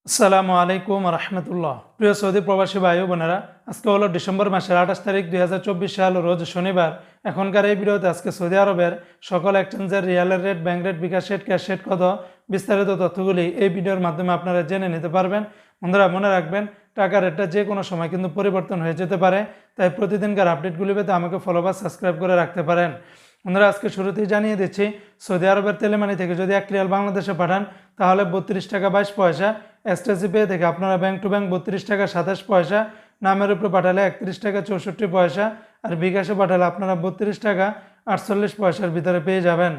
আসসালামু আলাইকুম রহমতুল্লাহ। প্রিয় সৌদি প্রবাসী ভাই বোনেরা, আজকে হলো ডিসেম্বর মাসের 28 তারিখ 2024 সাল, রোজ শনিবার। এখনকার এই ভিডিওতে আজকে সৌদি আরবের সকল এক্সচেঞ্জের রিয়ালের রেট, ব্যাংক রেট, বিকাশ রেট, ক্যাশ রেট কত, বিস্তারিত তথ্যগুলি এই ভিডিওর মাধ্যমে আপনারা জেনে নিতে পারবেন। বন্ধুরা মনে রাখবেন, টাকার রেটটা যে কোনো সময় কিন্তু পরিবর্তন হয়ে যেতে পারে, তাই প্রতিদিনকার আপডেটগুলি পেতে আমাকে ফলো বা সাবস্ক্রাইব করে রাখতে পারেন। বন্ধুরা আজকে শুরুতেই জানিয়ে দিচ্ছি, সৌদি আরবের তেলেমানি থেকে যদি 1 রিয়াল বাংলাদেশে পাঠান তাহলে 32 টাকা 22 পয়সা। এসটিসি পে থেকে আপনারা ব্যাংক টু ব্যাংক 32 টাকা 27 পয়সা, নামের উপরে পাঠালে 31 টাকা 64 পয়সা, আর বিকাশে পাঠালে আপনারা 32 টাকা 48 পয়সার ভিতরে পেয়ে যাবেন।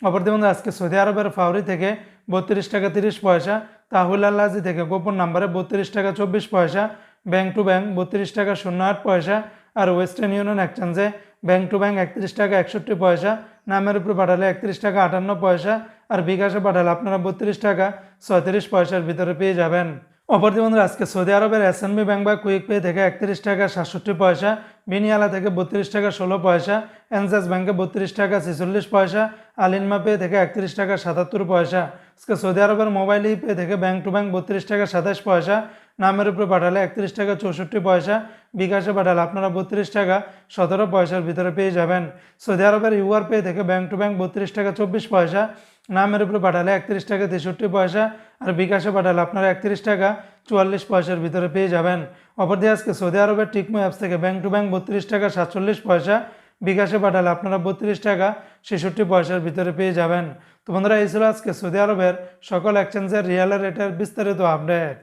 অপরদিকে বন্ধু আজকে সৌদি আরবের ফাউরি থেকে 32 টাকা 30 পয়সা, তাহুল আল্লাজি থেকে গোপন নাম্বারে 32 টাকা 24 পয়সা, ব্যাংক টু ব্যাংক 32 টাকা 08 পয়সা, আর ওয়েস্টার্ন ইউনিয়ন এক্সচেঞ্জে ব্যাংক টু ব্যাংক 31 টাকা 61 পয়সা, নামের উপরে পাঠালে 31 টাকা 58 পয়সা, আর বিকাশে পাঠালে আপনারা 32 টাকা 37 পয়সার ভিতরে পেয়ে যাবেন। অপরদিকে বন্ধুরা আজকে সৌদি আরবের এসএনবি ব্যাংক বা কুইক পে থেকে 31 টাকা 67 পয়সা, বিনিয়ালা থেকে 32 টাকা 16 পয়সা, এনজাস ব্যাংকে 32 টাকা 46 পয়সা, আলিনমা পে থেকে 31 টাকা 77 পয়সা। আজকে সৌদি আরবের মোবাইল ই পে থেকে ব্যাংক টু ব্যাংক 32 টাকা 27 পয়সা, নামের উপরে পাঠালে 31 টাকা 64 পয়সা, বিকাশে পাঠালে আপনারা 32 টাকা 17 পয়সার ভিতরে পেয়ে যাবেন। সৌদি আরবের ইউআর পে থেকে ব্যাংক টু ব্যাংক 32 টাকা 24 পয়সা, নামের উপরে পাঠালে 31 টাকা 63 পয়সা, আর বিকাশে পাঠালে আপনারা 31 টাকা 44 পয়সার ভিতরে পেয়ে যাবেন। অপরদিকে আজকে সৌদি আরবের টিকমো অ্যাপস থেকে ব্যাংক টু ব্যাংক 32 টাকা 47 পয়সা, বিকাশে পাঠালে আপনারা 32 টাকা 66 পয়সার ভিতরে পেয়ে যাবেন। তো বন্ধুরা এই ছিল আজকে সৌদি আরবের সকল এক্সচেঞ্জের রিয়ালের রেটের বিস্তারিত আপডেট।